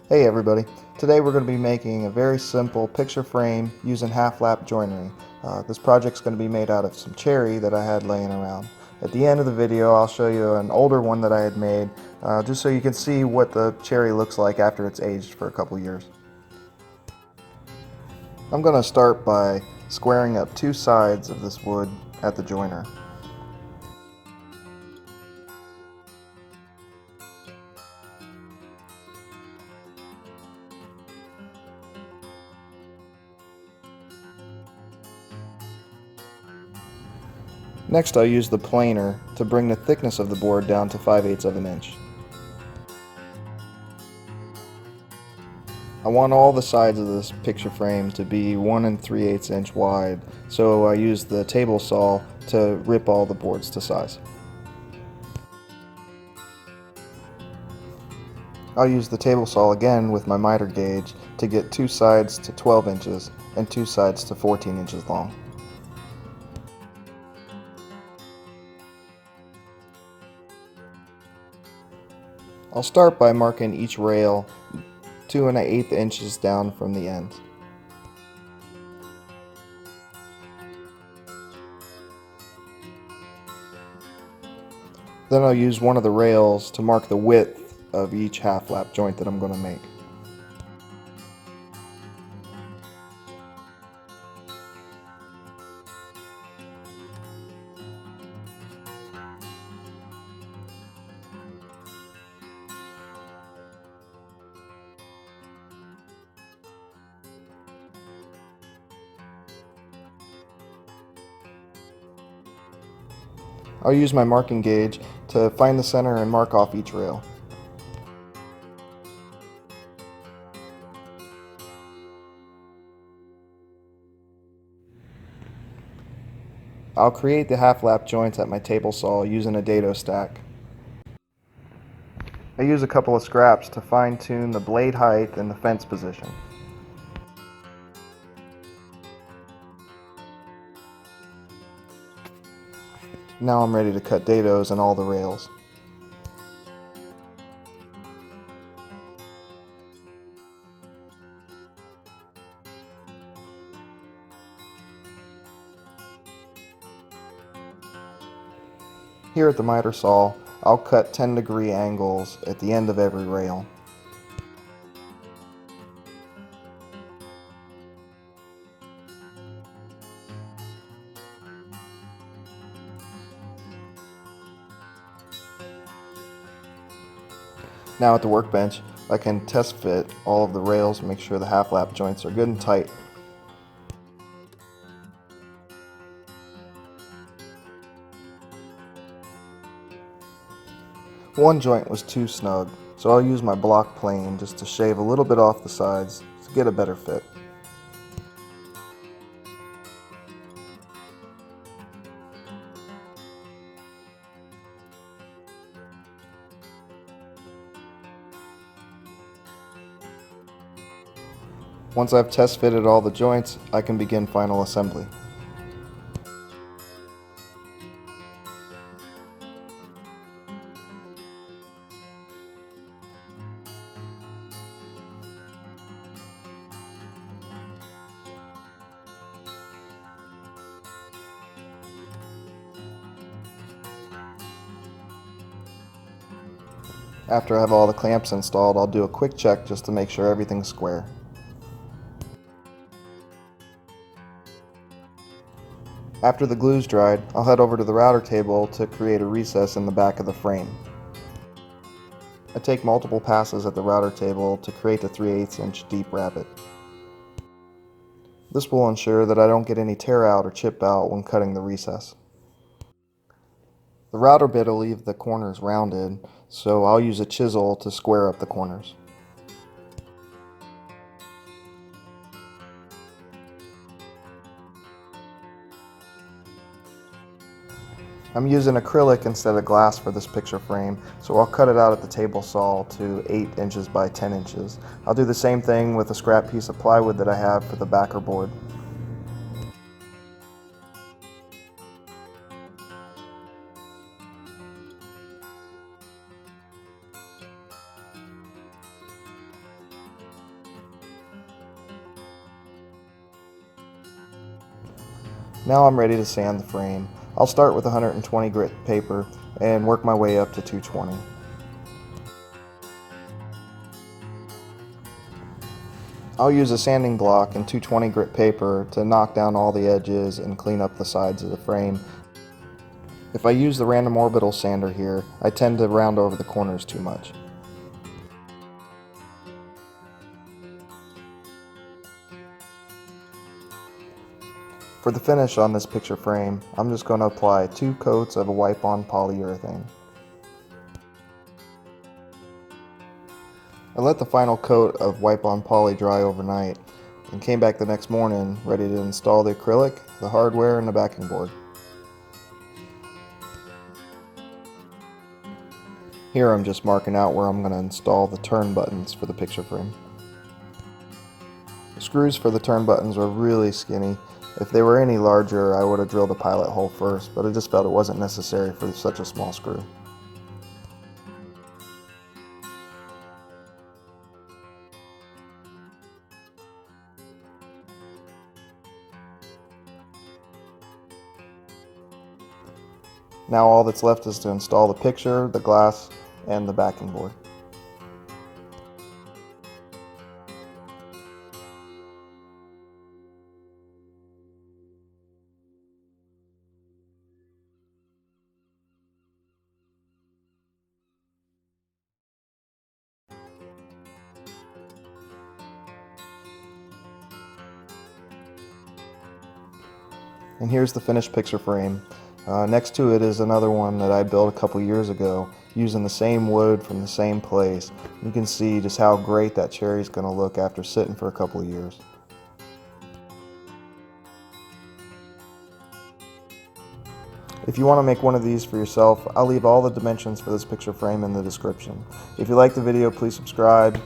Hey everybody, today we're going to be making a very simple picture frame using half-lap joinery. This project's going to be made out of some cherry that I had laying around. At the end of the video I'll show you an older one that I had made, just so you can see what the cherry looks like after it's aged for a couple years. I'm going to start by squaring up two sides of this wood at the joiner. Next I'll use the planer to bring the thickness of the board down to 5/8 of an inch. I want all the sides of this picture frame to be 1 3/8 inch wide, so I use the table saw to rip all the boards to size. I'll use the table saw again with my miter gauge to get two sides to 12 inches and two sides to 14 inches long. I'll start by marking each rail 2 1/8 inches down from the end. Then I'll use one of the rails to mark the width of each half lap joint that I'm going to make. I'll use my marking gauge to find the center and mark off each rail. I'll create the half lap joints at my table saw using a dado stack. I use a couple of scraps to fine tune the blade height and the fence position. Now I'm ready to cut dados in all the rails. Here at the miter saw, I'll cut 10-degree angles at the end of every rail. Now at the workbench, I can test fit all of the rails and make sure the half lap joints are good and tight. One joint was too snug, so I'll use my block plane just to shave a little bit off the sides to get a better fit. Once I've test fitted all the joints, I can begin final assembly. After I have all the clamps installed, I'll do a quick check just to make sure everything's square. After the glue's dried, I'll head over to the router table to create a recess in the back of the frame. I take multiple passes at the router table to create the 3/8 inch deep rabbet. This will ensure that I don't get any tear out or chip out when cutting the recess. The router bit will leave the corners rounded, so I'll use a chisel to square up the corners. I'm using acrylic instead of glass for this picture frame, so I'll cut it out at the table saw to 8 inches by 10 inches. I'll do the same thing with a scrap piece of plywood that I have for the backer board. Now I'm ready to sand the frame. I'll start with 120 grit paper and work my way up to 220. I'll use a sanding block and 220 grit paper to knock down all the edges and clean up the sides of the frame. If I use the random orbital sander here, I tend to round over the corners too much. For the finish on this picture frame, I'm just going to apply 2 coats of a wipe-on polyurethane. I let the final coat of wipe-on poly dry overnight and came back the next morning ready to install the acrylic, the hardware, and the backing board. Here I'm just marking out where I'm going to install the turn buttons for the picture frame. The screws for the turn buttons are really skinny. If they were any larger, I would have drilled a pilot hole first, but I just felt it wasn't necessary for such a small screw. Now all that's left is to install the picture, the glass, and the backing board. And here's the finished picture frame. Next to it is another one that I built a couple years ago using the same wood from the same place. You can see just how great that cherry is going to look after sitting for a couple of years. If you want to make one of these for yourself, I'll leave all the dimensions for this picture frame in the description. If you like the video, please subscribe.